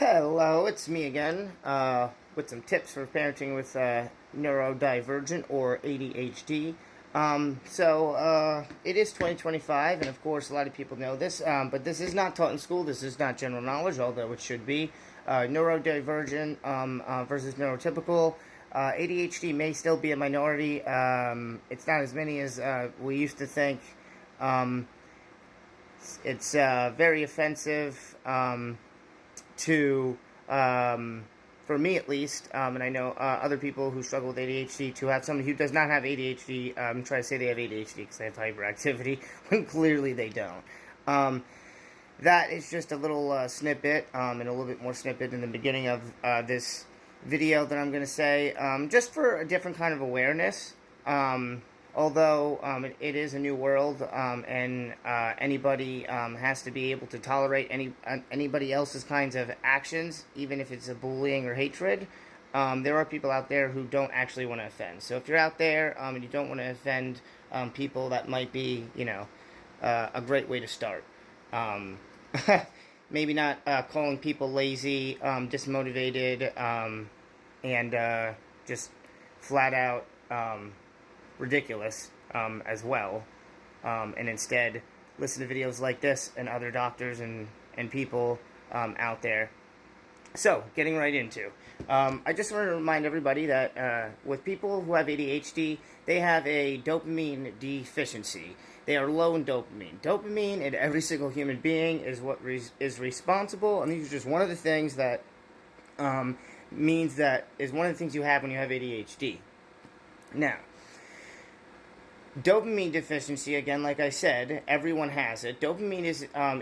Hello, it's me again, with some tips for parenting with neurodivergent or ADHD. It is 2025, and of course, a lot of people know this, but this is not taught in school. This is not general knowledge, although it should be. Neurodivergent versus neurotypical. ADHD may still be a minority. It's not as many as we used to think. It's very offensive. For me at least, and I know other people who struggle with ADHD, to have somebody who does not have ADHD, try to say they have ADHD because they have hyperactivity, when clearly they don't. That is just a little snippet, and a little bit more snippet in the beginning of this video that I'm going to say, just for a different kind of awareness. Although it is a new world, and anybody has to be able to tolerate anybody else's kinds of actions, even if it's a bullying or hatred, there are people out there who don't actually want to offend. So if you're out there and you don't want to offend people, that might be, a great way to start. Maybe not calling people lazy, dismotivated, and just flat out ridiculous as well, and instead listen to videos like this and other doctors and people out there. So, getting right into, I just want to remind everybody that with people who have ADHD, they have a dopamine deficiency. They are low in dopamine. Dopamine in every single human being is what is responsible, and these are just one of the things that means that is one of the things you have when you have ADHD. Now, dopamine deficiency, again, like I said, everyone has it. Dopamine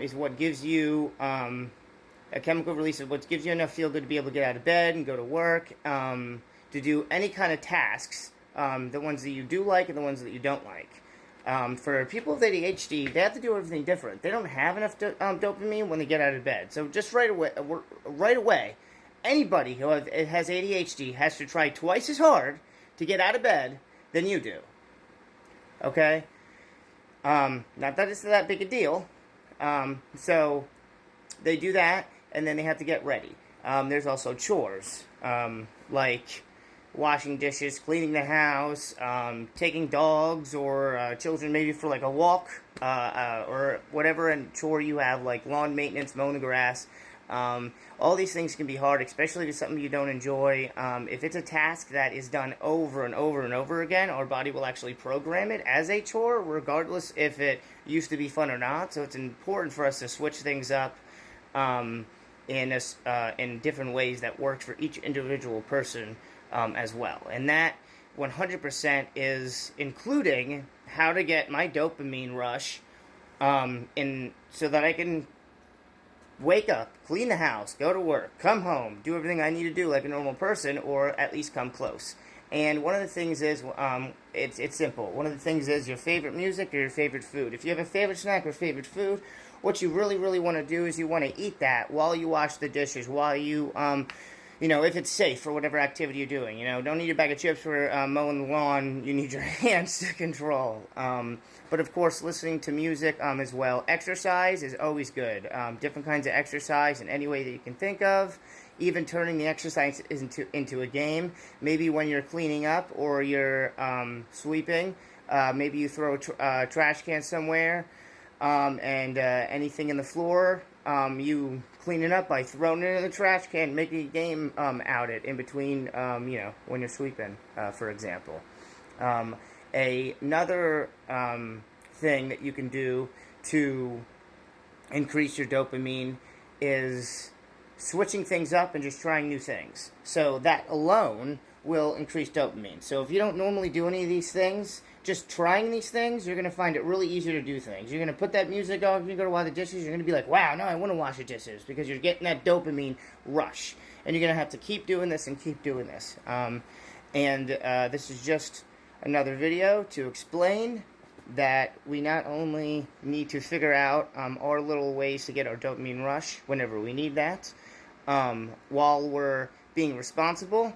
is what gives you a chemical release of what gives you enough feel good to be able to get out of bed and go to work, to do any kind of tasks, the ones that you do like and the ones that you don't like. For people with ADHD, they have to do everything different. They don't have enough dopamine when they get out of bed. So just right away, anybody who has ADHD has to try twice as hard to get out of bed than you do. Okay? Not that it's that big a deal. So they do that, and then they have to get ready. There's also chores, like washing dishes, cleaning the house, taking dogs or children maybe for like a walk, or whatever and chore you have, like lawn maintenance, mowing the grass. All these things can be hard, especially if it's something you don't enjoy. If it's a task that is done over and over and over again, our body will actually program it as a chore, regardless if it used to be fun or not. So it's important for us to switch things up in different ways that works for each individual person as well. And that 100% is including how to get my dopamine rush so that I can wake up, clean the house, go to work, come home, do everything I need to do like a normal person, or at least come close. And one of the things is, it's simple. One of the things is your favorite music or your favorite food. If you have a favorite snack or favorite food, what you really, really want to do is you want to eat that while you wash the dishes, while you, if it's safe for whatever activity you're doing. Don't need a bag of chips for mowing the lawn. You need your hands to control. But of course, listening to music as well. Exercise is always good. Different kinds of exercise in any way that you can think of. Even turning the exercise into a game. Maybe when you're cleaning up or you're sweeping, maybe you throw a trash can somewhere, and anything in the floor, you clean it up by throwing it in the trash can, making a game out it in between, when you're sweeping, for example. Another thing that you can do to increase your dopamine is switching things up and just trying new things. So that alone will increase dopamine. So if you don't normally do any of these things, just trying these things, you're going to find it really easy to do things. You're going to put that music on, you're going to wash the dishes, you're going to be like, wow, no, I want to wash the dishes, because you're getting that dopamine rush. And you're going to have to keep doing this and keep doing this. This is just another video to explain that we not only need to figure out our little ways to get our dopamine rush whenever we need that, while we're being responsible,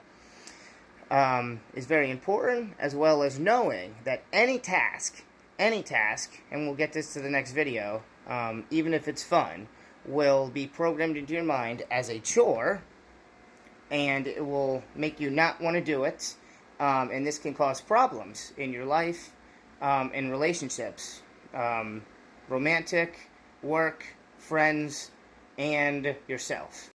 is very important, as well as knowing that any task, and we'll get this to the next video, even if it's fun, will be programmed into your mind as a chore, and it will make you not want to do it, and this can cause problems in your life, in relationships, romantic, work, friends, and yourself.